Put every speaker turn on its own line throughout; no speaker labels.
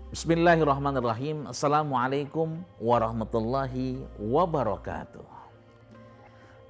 Bismillahirrahmanirrahim. Assalamualaikum warahmatullahi wabarakatuh.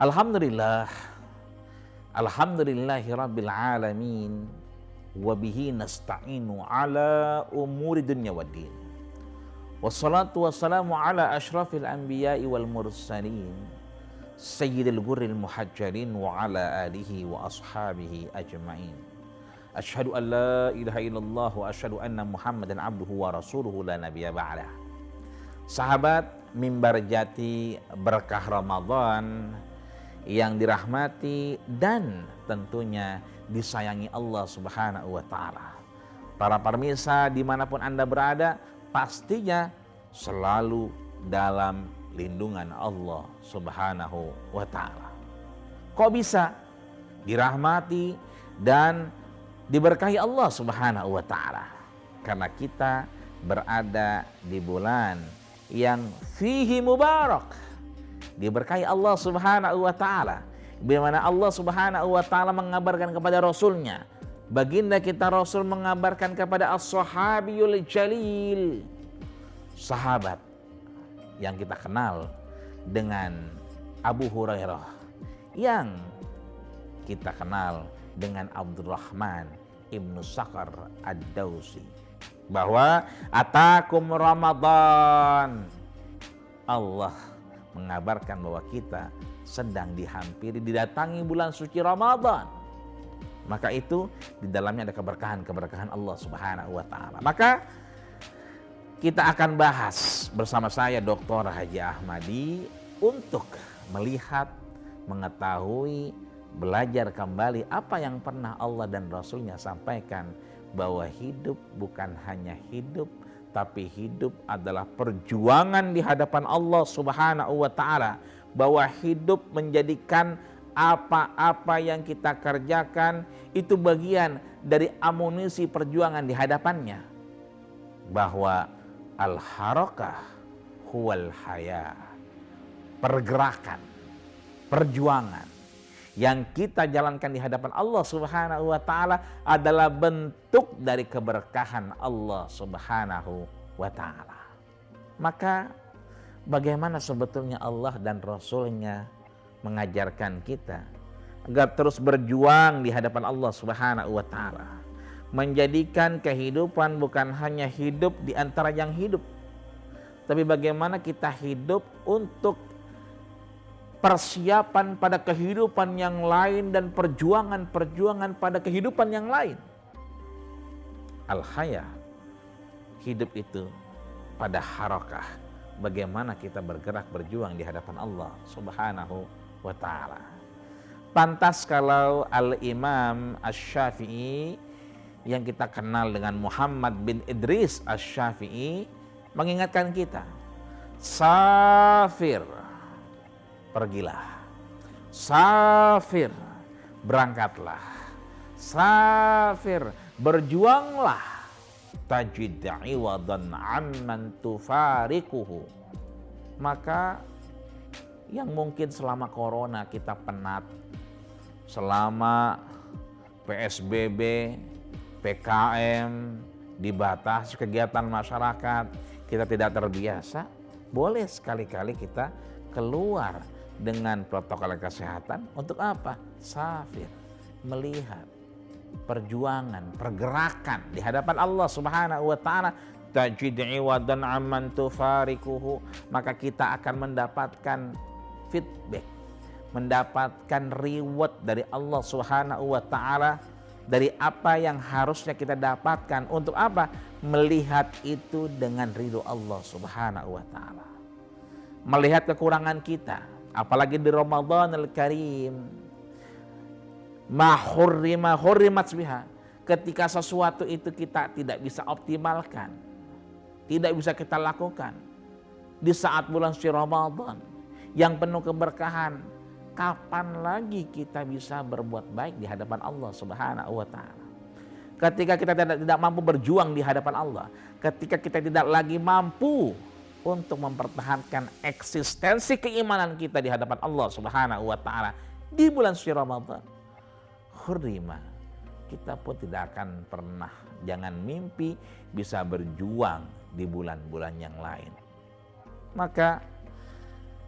Alhamdulillah. Alhamdulillahi rabbil alamin. Wabihi nasta'inu ala umuri dunya waddin. Wassalatu wassalamu ala ashrafil anbiya'i wal mursalin. Sayyidil gurril muhajjalin wa ala alihi wa ashabihi ajma'in. Asyhadu an la ilaha illallah wa asyhadu anna Muhammadan abduhu wa rasuluhu la nabiyya ba'dah. Sahabat Mimbar Jati berkah Ramadan yang dirahmati dan tentunya disayangi Allah Subhanahu wa ta'ala. Para pemirsa dimanapun Anda berada, pastinya selalu dalam lindungan Allah Subhanahu wa ta'ala. Kok bisa dirahmati dan diberkahi Allah Subhanahu wa ta'ala? Karena kita berada di bulan yang fihi mubarak, diberkahi Allah Subhanahu wa ta'ala, di mana Allah Subhanahu wa ta'ala mengabarkan kepada Rasulnya, baginda kita Rasul mengabarkan kepada as-sahabiyul jalil, sahabat yang kita kenal dengan Abu Hurairah, yang kita kenal dengan Abdurrahman ibnu Sakhar ad-Dawsi, bahwa atakum Ramadan, Allah mengabarkan bahwa kita sedang dihampiri, didatangi bulan suci Ramadan. Maka itu di dalamnya ada keberkahan Allah Subhanahu wa ta'ala. Maka kita akan bahas bersama saya Dr. Haji Ahmadi untuk melihat, mengetahui, belajar kembali apa yang pernah Allah dan Rasulnya sampaikan, bahwa hidup bukan hanya hidup, tapi hidup adalah perjuangan di hadapan Allah Subhanahu wa ta'ala, bahwa hidup menjadikan apa-apa yang kita kerjakan itu bagian dari amunisi perjuangan di hadapannya, bahwa al-harakah huwal haya, pergerakan, perjuangan yang kita jalankan di hadapan Allah Subhanahu wa ta'ala adalah bentuk dari keberkahan Allah Subhanahu wa ta'ala. Maka bagaimana sebetulnya Allah dan Rasulnya mengajarkan kita agar terus berjuang di hadapan Allah Subhanahu wa ta'ala, menjadikan kehidupan bukan hanya hidup di antara yang hidup, tapi bagaimana kita hidup untuk persiapan pada kehidupan yang lain dan perjuangan-perjuangan pada kehidupan yang lain. Al-haya, hidup itu pada harakah, bagaimana kita bergerak berjuang di hadapan Allah Subhanahu wa ta'ala. Pantas kalau Al-Imam Asy-Syafi'i yang kita kenal dengan Muhammad bin Idris Asy-Syafi'i mengingatkan kita, safir, pergilah, safir, berangkatlah, safir, berjuanglah, tajid iwadan amman tufarikuhu. Maka yang mungkin selama corona kita penat, selama PSBB, PKM, dibatasi kegiatan masyarakat, kita tidak terbiasa, boleh sekali-kali kita keluar dengan protokol kesehatan. Untuk apa? Safir, melihat perjuangan, pergerakan di hadapan Allah Subhanahu wa ta'ala, tajid iwadan amman tufarikuhu. Maka kita akan mendapatkan feedback, mendapatkan reward dari Allah Subhanahu wa ta'ala, dari apa yang harusnya kita dapatkan. Untuk apa? Melihat itu dengan ridho Allah Subhanahu wa ta'ala, melihat kekurangan kita, apalagi di Ramadanul Karim, ma hurrimat biha, ketika sesuatu itu kita tidak bisa optimalkan, tidak bisa kita lakukan di saat bulan suci Ramadan yang penuh keberkahan, kapan lagi kita bisa berbuat baik di hadapan Allah Subhanahu wa ta'ala? Ketika kita tidak mampu berjuang di hadapan Allah, ketika kita tidak lagi mampu untuk mempertahankan eksistensi keimanan kita di hadapan Allah Subhanahu wa ta'ala di bulan suci Ramadan, hurrima, kita pun tidak akan pernah, jangan mimpi bisa berjuang di bulan-bulan yang lain. Maka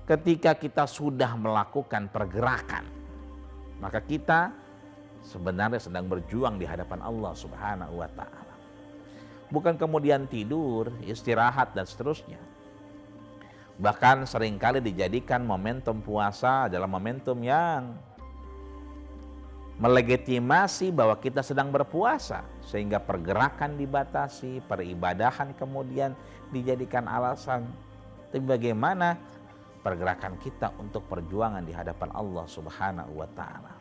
ketika kita sudah melakukan pergerakan, maka kita sebenarnya sedang berjuang di hadapan Allah Subhanahu wa Ta'ala. Bukan kemudian tidur, istirahat dan seterusnya. Bahkan seringkali dijadikan momentum puasa adalah momentum yang melegitimasi bahwa kita sedang berpuasa, sehingga pergerakan dibatasi, peribadahan kemudian dijadikan alasan. Tapi bagaimana pergerakan kita untuk perjuangan di hadapan Allah Subhanahu wa Ta'ala?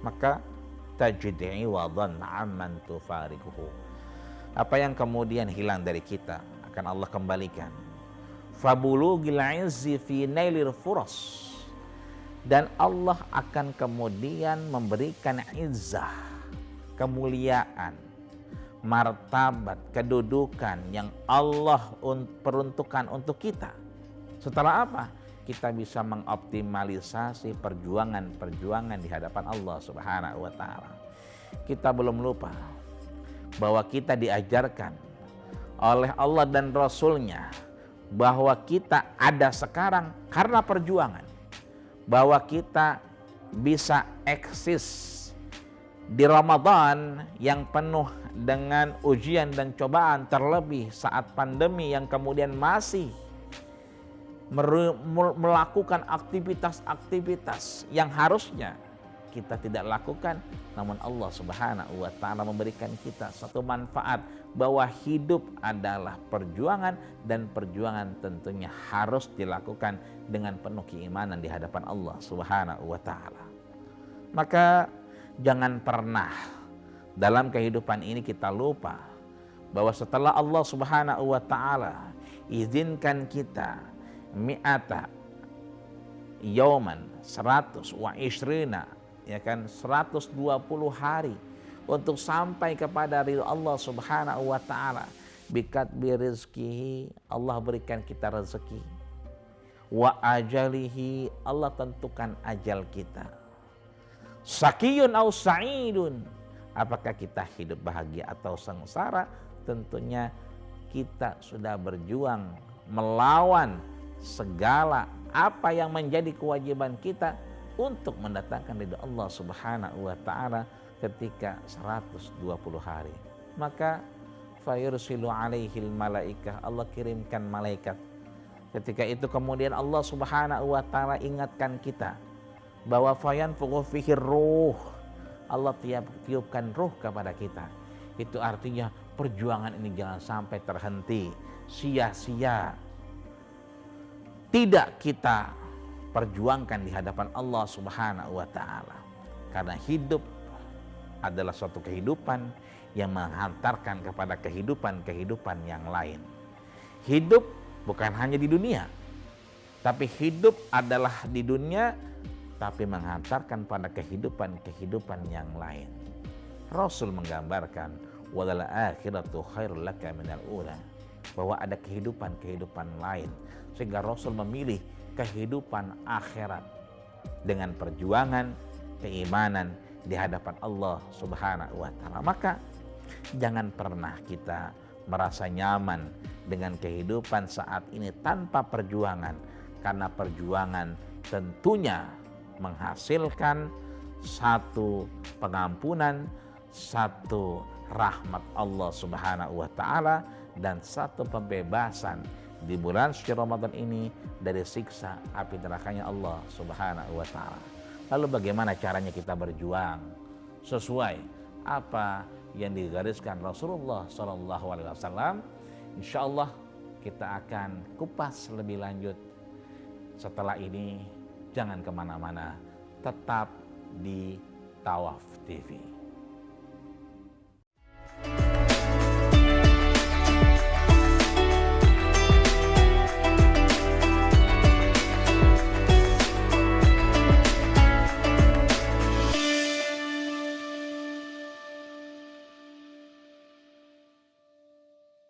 Maka tajid'i wadan amman tufarikuhu. Apa yang kemudian hilang dari kita akan Allah kembalikan. Fabulughil izzi fi nailir furas. Dan Allah akan kemudian memberikan izzah, kemuliaan, martabat, kedudukan yang Allah peruntukkan untuk kita. Setelah apa? Kita bisa mengoptimalisasi perjuangan-perjuangan di hadapan Allah Subhanahu wa Ta'ala. Kita belum lupa bahwa kita diajarkan oleh Allah dan Rasul-Nya bahwa kita ada sekarang karena perjuangan. Bahwa kita bisa eksis di Ramadan yang penuh dengan ujian dan cobaan, terlebih saat pandemi yang kemudian masih melakukan aktivitas-aktivitas yang harusnya kita tidak lakukan, namun Allah Subhanahu wa Ta'ala memberikan kita satu manfaat bahwa hidup adalah perjuangan, dan perjuangan tentunya harus dilakukan dengan penuh keimanan di hadapan Allah Subhanahu wa Ta'ala. Maka jangan pernah dalam kehidupan ini kita lupa bahwa setelah Allah Subhanahu wa Ta'ala izinkan kita mi'ata yauman 100 wa ishrina, ya kan, 120 hari untuk sampai kepada ridha Allah Subhanahu wa Ta'ala. Bikatbi rizkihi, Allah berikan kita rezeki. Wa ajalihi, Allah tentukan ajal kita. Sakiyun au sa'idun, apakah kita hidup bahagia atau sengsara? Tentunya kita sudah berjuang melawan segala apa yang menjadi kewajiban kita untuk mendatangkan ridha Allah Subhanahu wa Ta'ala ketika 120 hari. Maka fayursilu alaihil malaikah, Allah kirimkan malaikat. Ketika itu kemudian Allah Subhanahu wa Ta'ala ingatkan kita bahwa fayanfukhu fihi ruh, Allah tiupkan ruh kepada kita. Itu artinya perjuangan ini jangan sampai terhenti, sia-sia. Tidak kita perjuangkan di hadapan Allah Subhanahu wa Ta'ala. Karena hidup adalah suatu kehidupan yang menghantarkan kepada kehidupan yang lain. Hidup bukan hanya di dunia, tapi hidup adalah di dunia tapi menghantarkan pada kehidupan yang lain. Rasul menggambarkan walal akhiratu khairul laka minal ula, bahwa ada kehidupan lain, sehingga Rasul memilih kehidupan akhirat dengan perjuangan keimanan di hadapan Allah Subhanahu wa Ta'ala. Maka jangan pernah kita merasa nyaman dengan kehidupan saat ini tanpa perjuangan, karena perjuangan tentunya menghasilkan satu pengampunan, satu rahmat Allah Subhanahu wa Ta'ala, dan satu pembebasan di bulan suci Ramadan ini dari siksa api nerakanya Allah Subhanahu wa Ta'ala. Lalu bagaimana caranya kita berjuang sesuai apa yang digariskan Rasulullah SAW? Insya Allah kita akan kupas lebih lanjut setelah ini. Jangan kemana-mana, tetap di Tawaf TV.